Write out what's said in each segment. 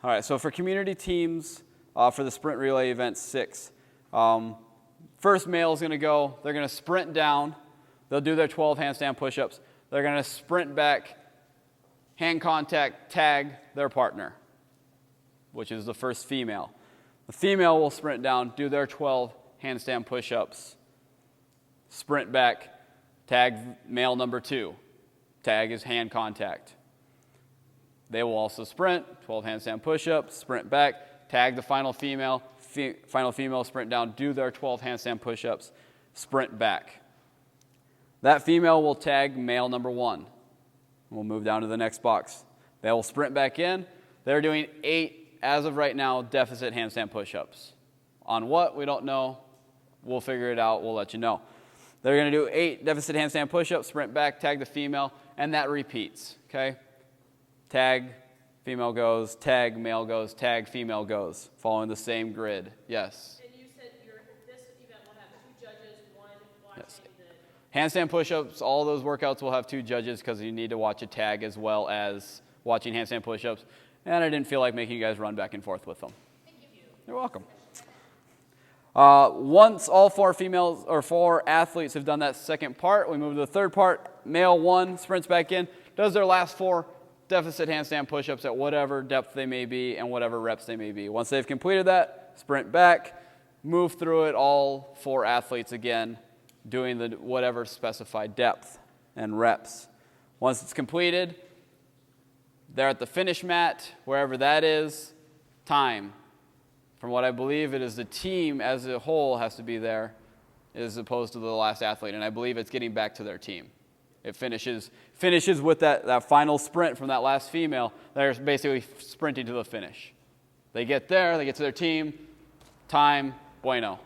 All right, so for community teams, for the sprint relay event 6, first male is going to go. They're going to sprint down. They'll do their 12 handstand push-ups. They're going to sprint back, hand contact, tag their partner, which is the first female. The female will sprint down, do their 12 handstand push-ups, sprint back, tag male number 2. Tag is hand contact. They will also sprint, 12 handstand push-ups, sprint back, tag the final female, final female sprint down, do their 12 handstand push-ups, sprint back. That female will tag male number 1. We'll move down to the next box. They will sprint back in. They're doing 8, as of right now, deficit handstand push-ups. On what? We don't know. We'll figure it out. We'll let you know. They're going to do 8 deficit handstand push-ups, sprint back, tag the female, and that repeats, okay? Tag, female goes, tag, male goes, tag, female goes, following the same grid. Yes? And you said this event will have 2 judges, one watching Yes. the... Handstand push-ups, all those workouts will have 2 judges because you need to watch a tag as well as watching handstand push-ups. And I didn't feel like making you guys run back and forth with them. Thank you. You're welcome. Once all 4 athletes have done that second part, we move to the third part. Male 1 sprints back in, does their last 4 deficit handstand push-ups at whatever depth they may be and whatever reps they may be. Once they've completed that, sprint back, move through it, all 4 athletes again, doing the whatever specified depth and reps. Once it's completed, they're at the finish mat, wherever that is, time. From what I believe, it is the team as a whole has to be there as opposed to the last athlete, and I believe it's getting back to their team. It finishes with that final sprint from that last female. They're basically sprinting to the finish. They get there, they get to their team, time, bueno.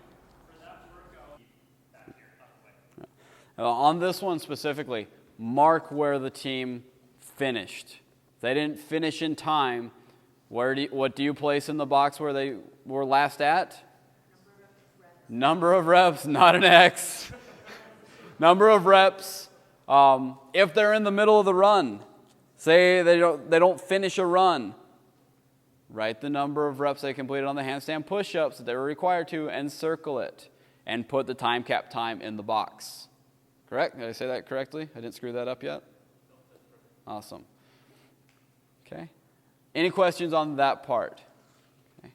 On this one specifically, mark where the team finished. If they didn't finish in time, what do you place in the box where they were last at? Number of reps, not an X. Number of reps. If they're in the middle of the run, say they don't finish a run, write the number of reps they completed on the handstand push-ups that they were required to and circle it and put the time cap time in the box. Correct? Did I say that correctly? I didn't screw that up yet? Awesome. Okay. Any questions on that part? Okay.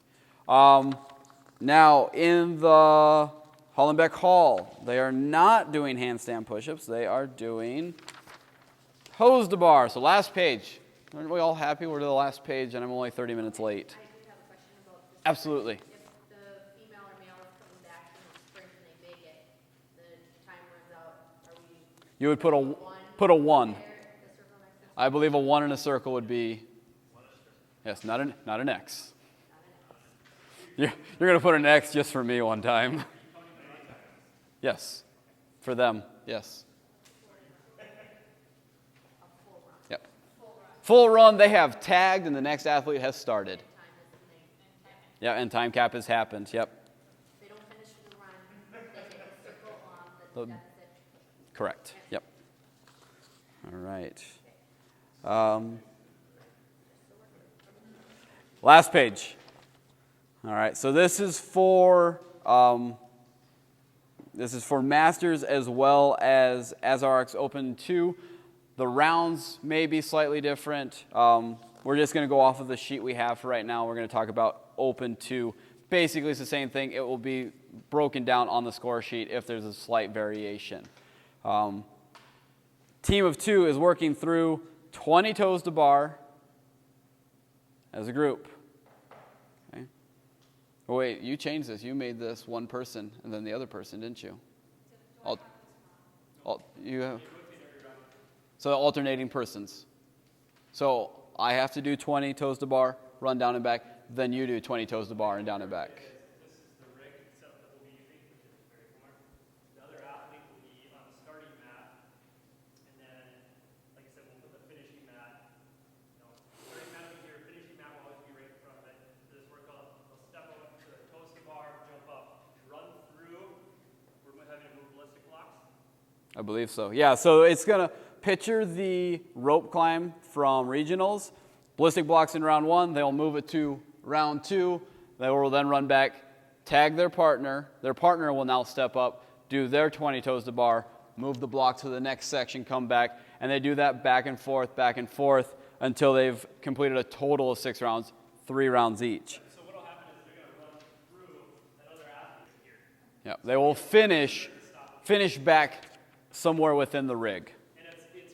Now, in the Hollenbeck Hall, they are not doing handstand push-ups. They are doing hose to bar. So last page. Aren't we all happy we're to the last page and I'm only 30 minutes late? I do have a question about this. Absolutely. If the female or male is coming back from the sprint and they make it, the time runs out, are we... You would put a 1. There, the circle next to I believe a 1 in a circle would be, yes, not an X. You're going to put an X just for me one time. Yes, for them, yes. Yep. Full run, they have tagged and the next athlete has started. Yeah, and time cap has happened, yep. They don't finish the run, they hit the circle on the deficit. Correct, yep. All right. Last page. All right, so this is for Masters as well as RX Open 2. The rounds may be slightly different. We're just going to go off of the sheet we have for right now. We're going to talk about Open 2. Basically, it's the same thing. It will be broken down on the score sheet if there's a slight variation. Team of 2 is working through 20 toes to bar as a group. Okay. Oh, wait, you changed this. You made this one person and then the other person, didn't you? You have, so alternating persons. So I have to do 20 toes to bar, run down and back. Then you do 20 toes to bar and down and back. This is the rig setup that we'll be using, which is very similar. The other athlete will be on the starting mat, and then, like I said, we'll put the finishing mat. Starting mat will be here, finishing mat will always be right in front of it. For this workout, they'll step up to the toes to bar, jump up, run through. We're having to move ballistic blocks. I believe so. Yeah, so it's going to picture the rope climb from regionals. ballistic blocks in round 1, they'll move it to round 2. They will then run back, tag their partner. Their partner will now step up, do their 20 toes to bar, move the block to the next section, come back, and they do that back and forth until they've completed a total of 6 rounds, 3 rounds each. So what will happen is they're going to run through that other athlete here. Yeah, they will finish back somewhere within the rig. And it's 6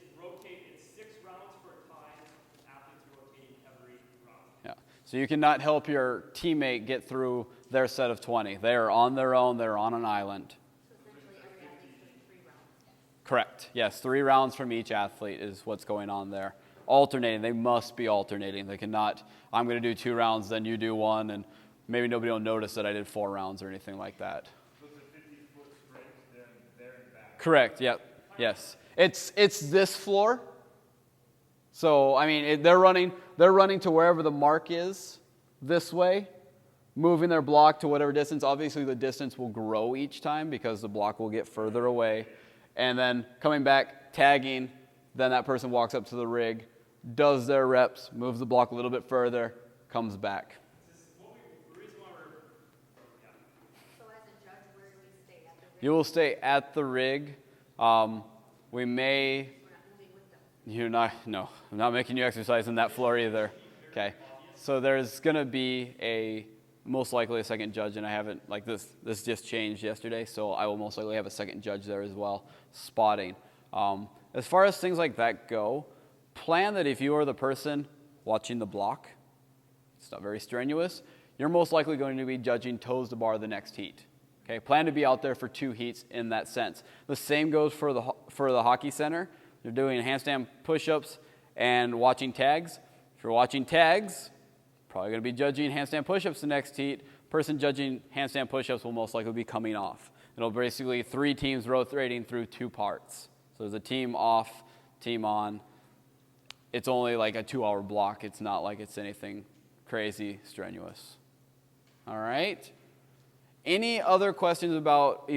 rounds for a time. Athletes are rotating every round. Yeah. So you cannot help your teammate get through their set of 20. They are on their own. They're on an island. So essentially every athlete's doing 3 rounds. Correct. Yes, 3 rounds from each athlete is what's going on there. Alternating. They must be alternating. They cannot, I'm going to do 2 rounds, then you do 1, and maybe nobody will notice that I did 4 rounds or anything like that. So it's a 50-foot sprint, then there and back. Correct. Yep. Yes. It's this floor. So I mean, they're running to wherever the mark is this way, moving their block to whatever distance. Obviously, the distance will grow each time because the block will get further away, and then coming back, tagging. Then that person walks up to the rig, does their reps, moves the block a little bit further, comes back. The reason why we're So as a judge, where do we stay at the rig? You will stay at the rig. We may. We're not moving with them. You're not. No, I'm not making you exercise on that floor either. Okay. So there's gonna be most likely a second judge, and I haven't this just changed yesterday, so I will most likely have a second judge there as well, spotting. As far as things like that go, plan that if you are the person watching the block, it's not very strenuous, you're most likely going to be judging toes to bar the next heat. Okay, plan to be out there for 2 heats in that sense. The same goes for the hockey center. You're doing handstand push-ups and watching tags. If you're watching tags, probably going to be judging handstand push-ups the next heat. Person judging handstand push-ups will most likely be coming off. It'll basically 3 teams rotating through 2 parts. So there's a team off, team on. It's only like a 2-hour block. It's not like it's anything crazy strenuous. All right. Any other questions about